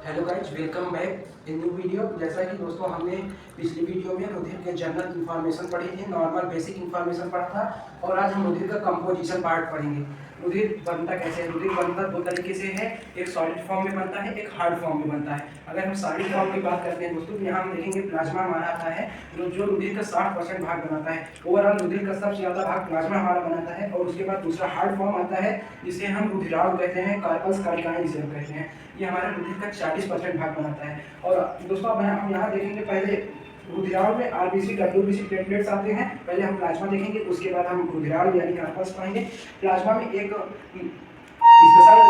Hello guys, welcome back in new video. जैसा कि दोस्तों हमने पिछली वीडियो में रुधिर के जनरल इंफॉर्मेशन पढ़ी थी, नॉर्मल बेसिक इंफॉर्मेशन पढ़ा था, और आज हम रुधिर का कंपोजिशन पार्ट पढ़ेंगे। रुधिर बनता कैसे है? रुधिर बनता दो तरीके से है, एक सॉलिड फॉर्म में बनता है, एक हार्ड फॉर्म में बनता है। अगर हम सॉलिड फॉर्म की बात करते हैं दोस्तों, यहाँ हम देखेंगे प्लाज्मा हमारा आता है जो रुधिर का 60% भाग बनाता है। ओवरऑल रुधिर का सबसे ज़्यादा भाग प्लाज्मा हमारा बनाता है। और उसके बाद दूसरा हार्ड फॉर्म आता है जिसे हम रुधिराणु कहते हैं, कार्पल्स कारिकाएं जिसे हम कहते हैं। ये हमारे रुधिर का 40% भाग बनाता है। और दोस्तों अब हम यहाँ देखेंगे, पहले रुधिराणु में आरबीसी, डब्ल्यूबीसी प्लेटलेट्स आते हैं। पहले हम प्लाज्मा देखेंगे, उसके बाद हम रुधिराणु यानी कार्पल्स पढ़ेंगे। प्लाज्मा में एक स्पेशल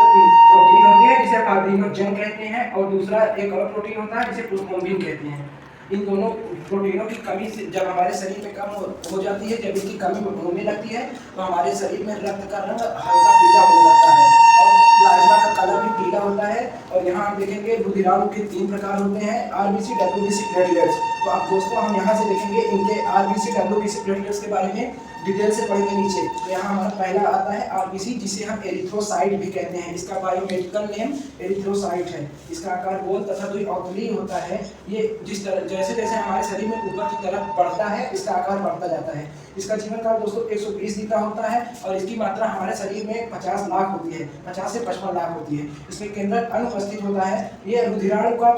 प्रोटीन होती है जिसे फाइब्रिनोजेन कहते हैं, और दूसरा एक और प्रोटीन होता है जिसे प्रोथ्रोम्बिन कहते हैं। इन दोनों प्रोटीनों की कमी से जब हमारे शरीर में कम हो जाती है, जब इनकी कमी होने लगती है, तो हमारे शरीर में रक्त का रंग हल्का पीला होने लगता है और प्लाज्मा का कलर भी पीला होता है। और यहाँ हम देखेंगे रुधिराणु के 3 प्रकार होते हैं, आरबीसी, डब्ल्यूबीसी प्लेटलेट्स। तो अब दोस्तों हम यहाँ से देखेंगे इनके आरबीसी, डब्ल्यूबीसी प्लेटलेट्स के बारे में डिटेल से पढ़ेंगे नीचे। तो यहाँ हमारा पहला आता है आरबीसी, जिसे हम एरिथ्रोसाइट भी कहते हैं। इसका बायोमेडिकल नेम एरिथ्रोसाइट है। इसका आकार गोल तथा द्विअवतलीय होता है। ये जिस तरह जैसे जैसे हमारे शरीर में ऊपर की तरफ बढ़ता है, इसका आकार बढ़ता जाता है। इसका जीवन काल दोस्तों 120 दिन का होता है, और इसकी मात्रा हमारे शरीर में 50 लाख होती है, 50 से 55 लाख होती है। इसमें केंद्रक अनुपस्थित होता है। ये रुधिराणु का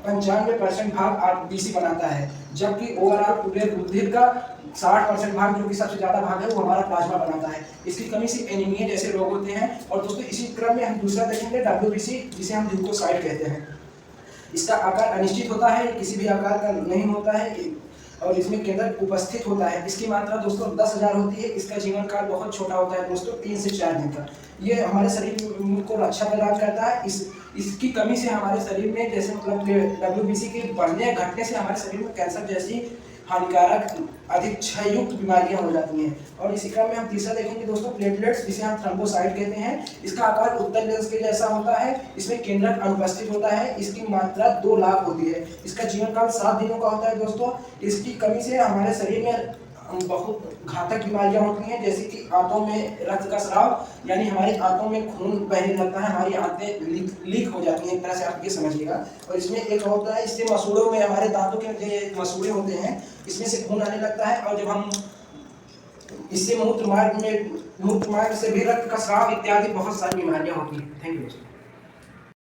95% भाग आरबीसी बनाता है, जबकि ओवरऑल पूरे रुधिर का 60% भाग, जो कि सबसे ज्यादा भाग है, वो हमारा प्लाज्मा बनाता है। इसकी कमी से एनीमिया जैसे रोग होते हैं। और दोस्तों इसी क्रम में हम दूसरा देखेंगे डब्ल्यूबीसी, जिसे हम ल्यूकोसाइट कहते हैं। इसका आकार अनिश्चित होता है, किसी भी आकार का नहीं होता है, और इसमें केंद्रक उपस्थित होता है। इसकी मात्रा दोस्तों 10,000 होती है। इसका जीवन काल बहुत छोटा होता है दोस्तों, 3 से 4 दिन का। ये हमारे शरीर को रक्षा प्रदान करता है। इसकी कमी से हमारे शरीर में, जैसे मतलब डब्ल्यूबीसी के बढ़ने या घटने से हमारे शरीर में कैंसर जैसी हानिकारक अधिक क्षययुक्त बीमारियां हो जाती हैं। और इसी क्रम में हम तीसरा देखेंगे दोस्तों प्लेटलेट्स, जिसे हम थ्रोम्बोसाइट कहते हैं। इसका आकार उत्तल लेंस के जैसा होता है। इसमें केंद्रक अनुपस्थित होता है। इसकी मात्रा 2 लाख होती है। इसका जीवन काल 7 दिनों का होता है दोस्तों। इसकी कमी से हमारे शरीर में बहुत घातक बीमारियां होती हैं, जैसे कि आंतों में रक्त का स्राव, यानी हमारी आंतों में खून बहने लगता है, हमारी आंतें लीक हो जाती हैं, एक तरह से आप ये समझिएगा। और इसमें एक होता है, इससे मसूड़ों में, हमारे दांतों के जो मसूड़े होते हैं, इसमें से खून आने लगता है। और जब हम इससे मूत्र मार्ग से भी रक्त का स्राव इत्यादि बहुत सारी बीमारियां होती हैं। Thank you.